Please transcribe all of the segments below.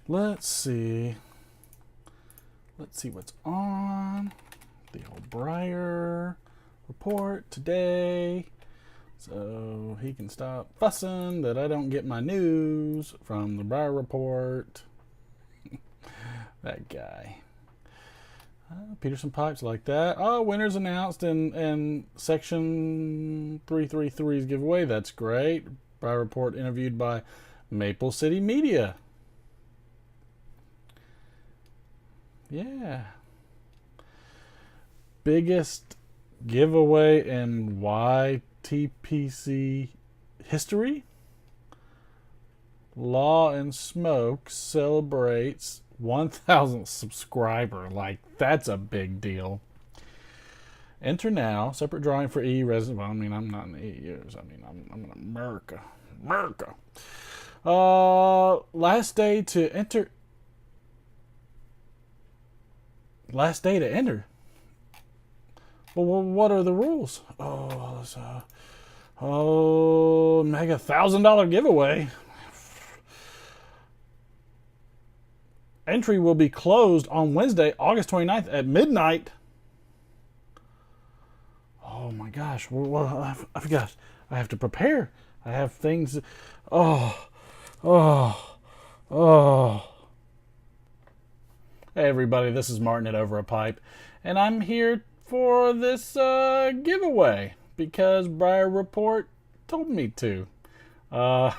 Let's see. Let's see what's on the old Breyer report today. So he can stop fussing that I don't get my news from the Breyer report. That guy. Peterson Pipes like that. Oh, winners announced in Section 333's giveaway. That's great. Breyer report interviewed by Maple City Media. Yeah. Biggest giveaway in YTPC history. Law and Smoke celebrates 1,000 subscriber. Like, that's a big deal. Enter now. Separate drawing for EU residents. Well, I mean, I'm not in the EU. I'm in America. America. Last day to enter. Last day to enter. Well, what are the rules? Mega $1,000 giveaway. Entry will be closed on Wednesday, August 29th at midnight. Oh my gosh. Well, I forgot. I have to prepare. I have things. Oh. Hey everybody, this is Martin at Over a Pipe, and I'm here for this giveaway because Breyer Report told me to. But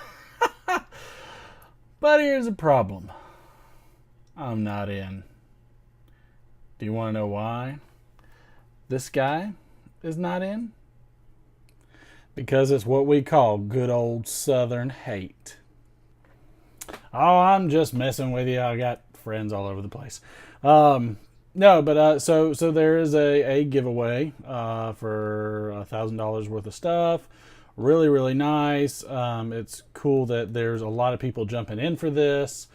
here's the problem. I'm not in. Do you want to know why? This guy is not in? Because it's what we call good old Southern hate. Oh, I'm just messing with you. I got friends all over the place. No, but so there is a giveaway for $1,000 worth of stuff. Really, really nice. It's cool that there's a lot of people jumping in for this.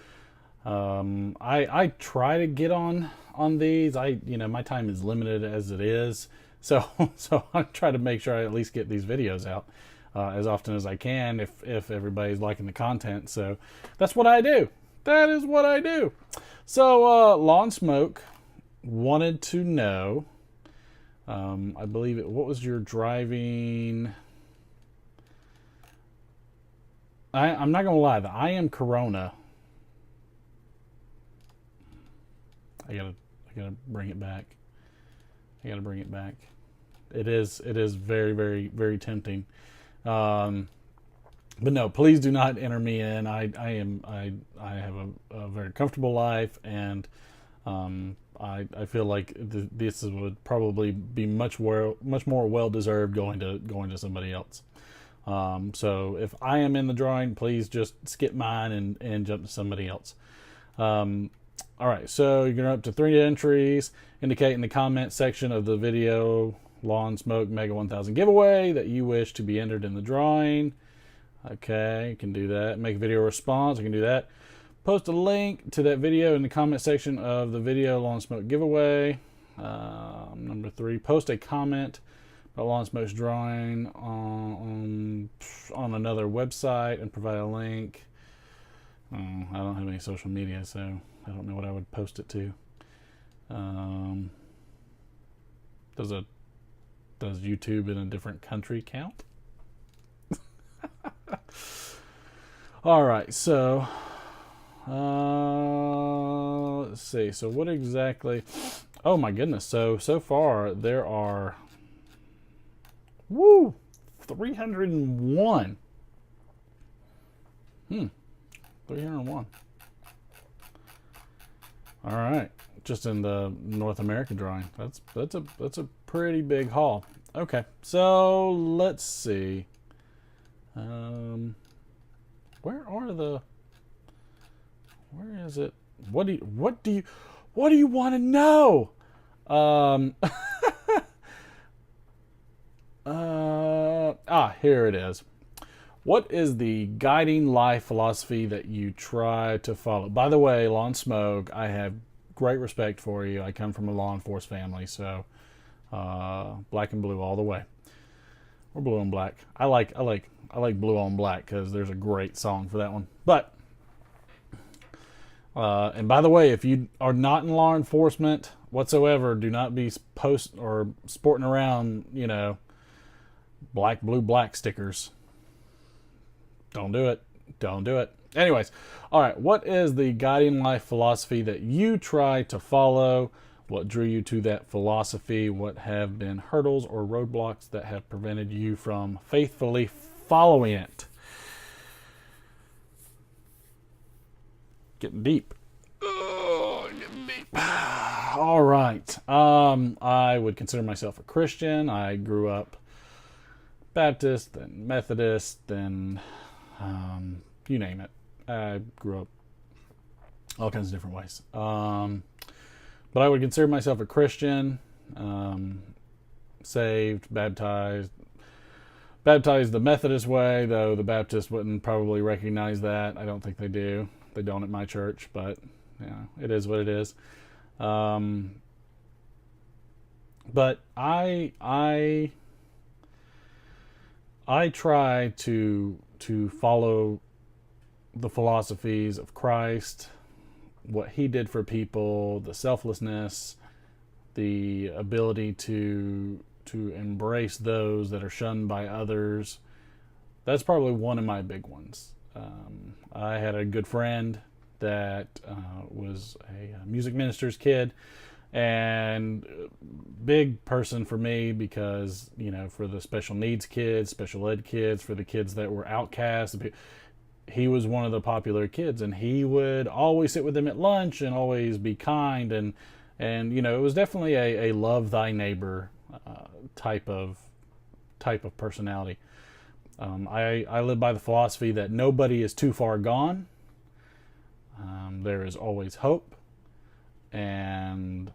I try to get on these. My time is limited as it is, so I try to make sure I at least get these videos out as often as I can if everybody's liking the content. So that's what I do. That is what I do. So Law and Smoke wanted to know. I believe it. What was your driving? I'm not gonna lie. The I Am Corona. I gotta bring it back. It is very, very, very tempting. But no, please do not enter me in. I have a very comfortable life, and I feel like this would probably be much more well deserved going to somebody else. So if I am in the drawing, please just skip mine and jump to somebody else. All right, so you're up to 3 entries. Indicate in the comment section of the video Law and Smoke Mega 1000 giveaway that you wish to be entered in the drawing. Okay, you can do that. Make a video response. I can do that. Post a link to that video in the comment section of the video Law and Smoke giveaway. Number 3, post a comment about Law and Smoke's drawing on another website and provide a link. I don't have any social media, so I don't know what I would post it to. Does YouTube in a different country count? All right, so let's see. So what exactly? Oh my goodness! So far there are 301. 301. All right, just in the North America drawing. That's a pretty big haul. Okay, so let's see. Where is it? What do you want to know? Here it is. What is the guiding life philosophy that you try to follow? By the way, Law and Smoke, I have great respect for you. I come from a law enforcement family, so black and blue all the way. Or blue and black. I like blue on black because there's a great song for that one. But And by the way, if you are not in law enforcement whatsoever, do not be post or sporting around, black, blue, black stickers. Don't do it. Don't do it. Anyways, all right. What is the guiding life philosophy that you try to follow? What drew you to that philosophy? What have been hurdles or roadblocks that have prevented you from faithfully following it? Getting deep. Oh, getting deep. All right. I would consider myself a Christian. I grew up Baptist and Methodist and you name it. I grew up all kinds of different ways. But I would consider myself a Christian, saved, baptized the Methodist way, though the Baptists wouldn't probably recognize that. I don't think they do. They don't at my church, but it is what it is. But I try to follow the philosophies of Christ, what he did for people, the selflessness, the ability to embrace those that are shunned by others. That's probably one of my big ones. I had a good friend that was a music minister's kid, and big person for me because, for the special needs kids, special ed kids, for the kids that were outcasts, he was one of the popular kids, and he would always sit with them at lunch and always be kind, and it was definitely a love thy neighbor type of personality. I live by the philosophy that nobody is too far gone. There is always hope, and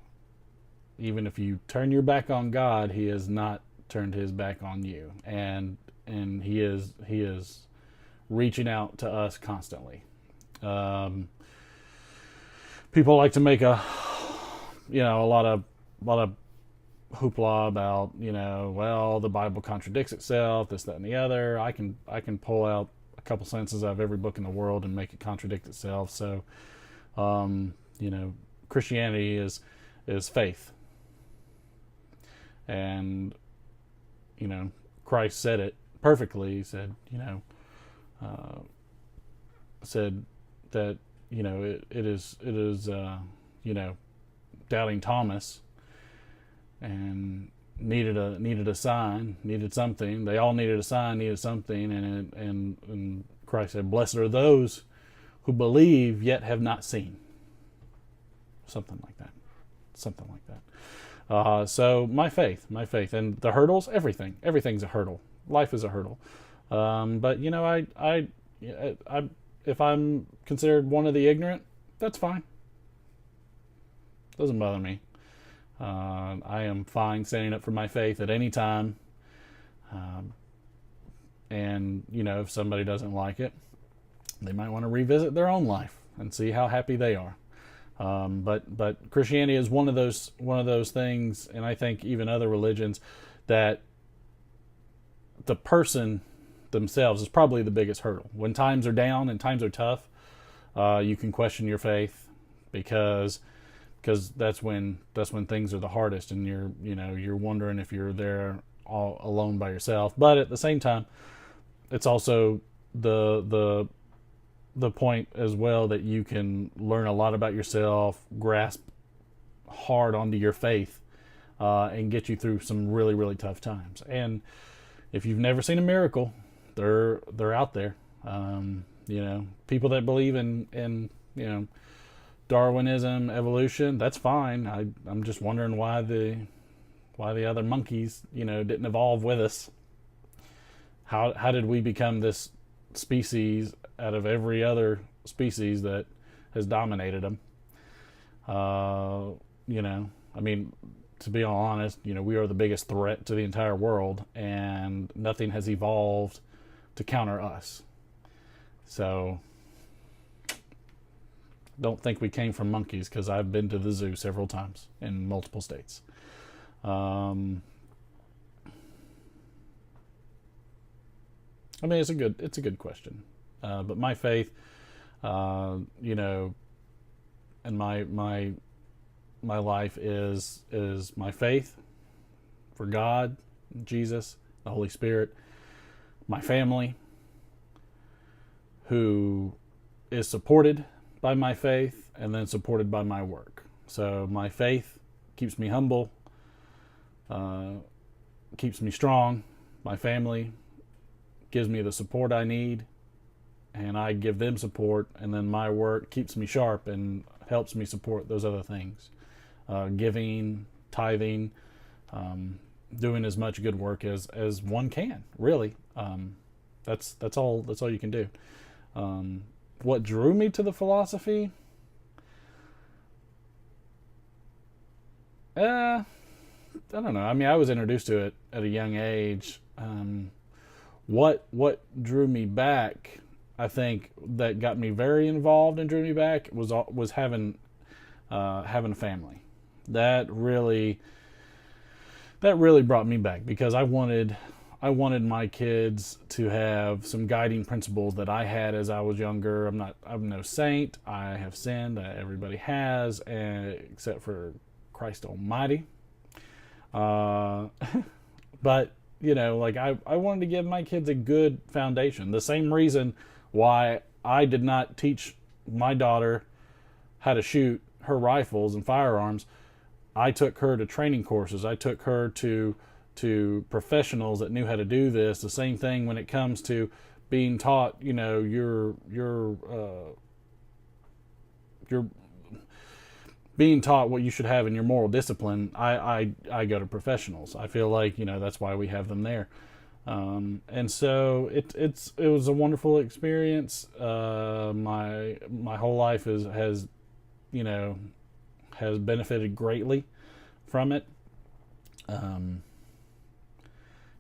even if you turn your back on God, he has not turned his back on you, and he is reaching out to us constantly. People like to make a lot of hoopla about, well, the Bible contradicts itself, this, that, and the other. I can pull out a couple sentences out of every book in the world and make it contradict itself. So, Christianity is faith, and Christ said it perfectly. He said, said that it is doubting Thomas, and needed a sign, needed something. They all needed a sign, needed something, and Christ said, "Blessed are those who believe yet have not seen." Something like that. So my faith, and the hurdles, everything's a hurdle. Life is a hurdle. But I if I'm considered one of the ignorant, that's fine. Doesn't bother me. I am fine standing up for my faith at any time. And if somebody doesn't like it, they might want to revisit their own life and see how happy they are. But Christianity is one of those things, and I think even other religions, that the person themselves is probably the biggest hurdle. When times are down and times are tough, you can question your faith because that's when things are the hardest, and you're wondering if you're there all alone by yourself. But at the same time, it's also the point as well that you can learn a lot about yourself, grasp hard onto your faith, and get you through some really, really tough times. And if you've never seen a miracle, they're out there. People that believe in Darwinism, evolution, that's fine. I'm just wondering why the other monkeys, didn't evolve with us. How did we become this species out of every other species that has dominated them? To be all honest, we are the biggest threat to the entire world, and nothing has evolved to counter us. So don't think we came from monkeys, because I've been to the zoo several times in multiple states. It's a good question. But my faith, and my life is my faith for God, Jesus, the Holy Spirit, my family, who is supported by my faith and then supported by my work. So my faith keeps me humble, keeps me strong. My family gives me the support I need, and I give them support, and then my work keeps me sharp and helps me support those other things. Giving, tithing, doing as much good work as one can, really. That's all you can do. What drew me to the philosophy? I don't know. I mean, I was introduced to it at a young age. What drew me back, I think, that got me very involved and drew me back was having a family. That really brought me back, because I wanted my kids to have some guiding principles that I had as I was younger. I'm no saint. I have sinned. Everybody has, except for Christ Almighty. But like I wanted to give my kids a good foundation. The same reason why I did not teach my daughter how to shoot her rifles and firearms. I took her to training courses. I took her to professionals that knew how to do this. The same thing when it comes to being taught, you're being taught what you should have in your moral discipline. I go to professionals. I feel like, that's why we have them there. And so it was a wonderful experience. My whole life has benefited greatly from it.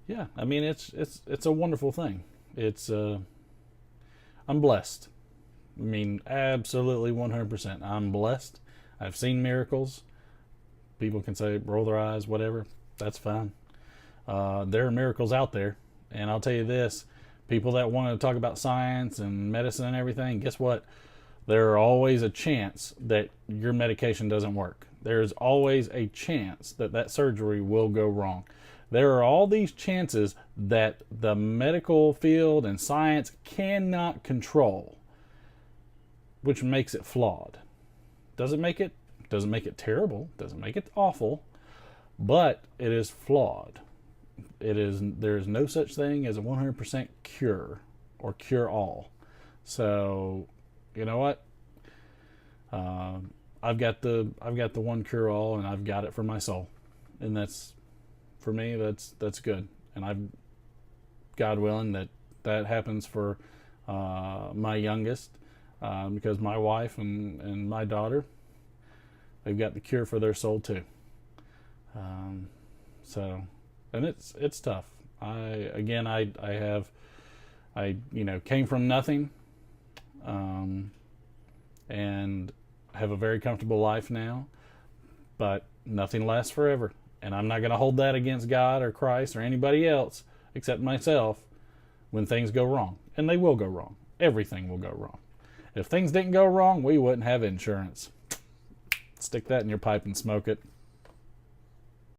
Yeah, I mean, it's a wonderful thing. I'm blessed. I mean, absolutely 100%. I'm blessed. I've seen miracles. People can say, roll their eyes, whatever. That's fine. There are miracles out there. And I'll tell you this, people that want to talk about science and medicine and everything, guess what? There are always a chance that your medication doesn't work. There's always a chance that surgery will go wrong. There are all these chances that the medical field and science cannot control, which makes it flawed. Doesn't make it terrible, doesn't make it awful, but it is flawed. There is no such thing as a 100% cure or cure all. So, you know what? I've got the one cure all, and I've got it for my soul, and that's, for me, that's good. And I've, God willing, that happens for my youngest, because my wife and my daughter, they've got the cure for their soul too. So, and it's tough. I came from nothing, and have a very comfortable life now, but nothing lasts forever. And I'm not going to hold that against God or Christ or anybody else except myself when things go wrong. And they will go wrong. Everything will go wrong. If things didn't go wrong, we wouldn't have insurance. Stick that in your pipe and smoke it.